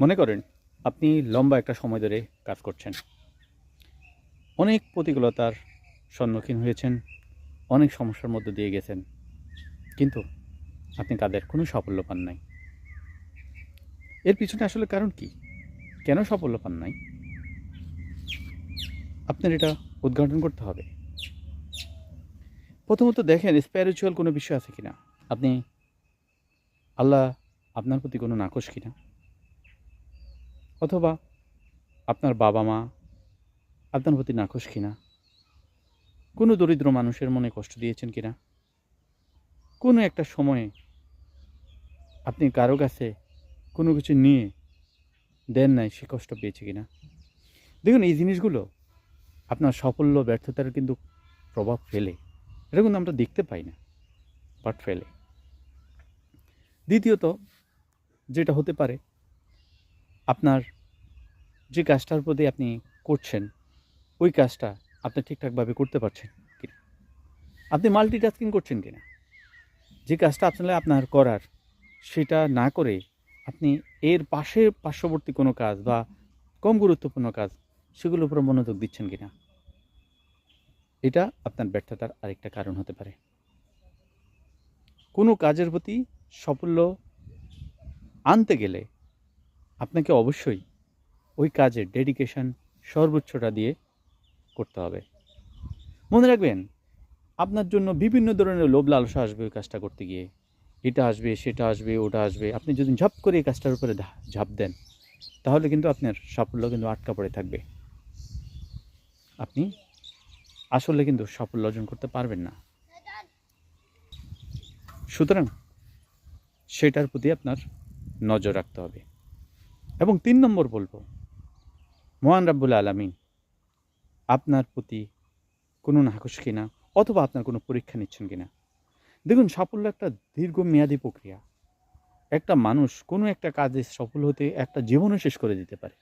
মনে করেন আপনি লম্বা একটা সময় ধরে কাজ করছেন, অনেক প্রতিকূলতার সম্মুখীন হয়েছেন, অনেক সমস্যার মধ্য দিয়ে গেছেন, কিন্তু আপনি কাজের কোনো সাফল্য পান নাই। এর পিছনে আসলে কারণ কি? কেন সাফল্য পান নাই? আপনার এটা উদ্ঘাটন করতে হবে। প্রথমত দেখেন স্পিরিচুয়াল কোনো বিষয় আছে কিনা, আপনি আল্লাহ আপনার প্রতি কোনো নাকশ কিনা, অথবা আপনার বাবা মা আপনার প্রতি নাকশ কিনা, কোনো দরিদ্র মানুষের মনে কষ্ট দিয়েছেন কিনা, কোনো একটা সময়ে আপনি কারো কাছে কোনো কিছু নিয়ে দেন নাই, সে কষ্ট পেয়েছে কিনা। দেখুন, এই জিনিসগুলো আপনার সাফল্য ব্যর্থতার কিন্তু প্রভাব ফেলে। এটা কিন্তু আমরা দেখতে পাই না, বাট ফেলে। দ্বিতীয়ত যেটা হতে পারে, আপনার যে কাজটার প্রতি আপনি করছেন, ওই কাজটা আপনি ঠিকঠাকভাবে করতে পারছেন কিনা, আপনি মাল্টিটাস্কিং করছেন কিনা। যে কাজটা আসলে আপনার করার, সেটা না করে আপনি এর পার্শ্ববর্তী কোনো কাজ বা কম গুরুত্বপূর্ণ কাজ, সেগুলোর উপর মনোযোগ দিচ্ছেন কিনা। এটা আপনার ব্যর্থতার আরেকটা কারণ হতে পারে। কোনো কাজের প্রতি সাফল্য আনতে গেলে আপনাকে অবশ্যই ওই কাজের ডেডিকেশন সর্বোচ্চটা দিয়ে করতে হবে। মনে রাখবেন, আপনার জন্য বিভিন্ন ধরনের লোভ লালসা আসবে ওই কাজটা করতে গিয়ে। এটা আসবে, সেটা আসবে, ওটা আসবে। আপনি যদি ঝপ করে এই কাজটার উপরে ঝাঁপ দেন, তাহলে কিন্তু আপনার সাফল্য কিন্তু আটকা পড়ে থাকবে। আপনি আসলে কিন্তু সাফল্য অর্জন করতে পারবেন না। সুতরাং সেটার প্রতি আপনার নজর রাখতে হবে। এবং ৩ নম্বর বলবো, মহান রাব্বুল আলামিন আপনার প্রতি কোনো নাকশ কিনা, অথবা আপনার কোনো পরীক্ষা নিচ্ছেন কিনা। দেখুন, সাফল্য একটা দীর্ঘমেয়াদী প্রক্রিয়া। একটা মানুষ কোনো একটা কাজে সফল হতে একটা জীবনও শেষ করে দিতে পারে।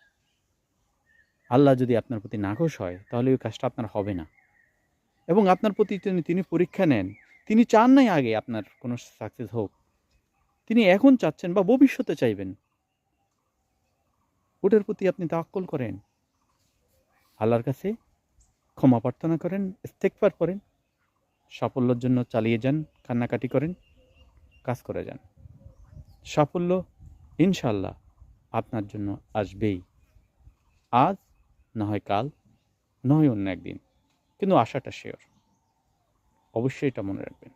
আল্লাহ যদি আপনার প্রতি নাকশ হয়, তাহলে ওই কাজটা আপনার হবে না। এবং আপনার প্রতি তিনি পরীক্ষা নেন। তিনি চান নাই আগে আপনার কোনো সাকসেস হোক। তিনি এখন চাচ্ছেন বা ভবিষ্যতে চাইবেন। ওটার প্রতি আপনি তাওয়াক্কুল করেন। আল্লাহর কাছে ক্ষমা প্রার্থনা করেন, ইস্তেগফার করেন, সাফল্যের জন্য চালিয়ে যান, কান্নাকাটি করেন, কাজ করে যান। সাফল্য ইনশাআল্লাহ আপনার জন্য আসবেই। আজ না হয় কাল, না হয় অন্য একদিন, কিন্তু আশাটা শিওর। অবশ্যই এটা মনে রাখবেন।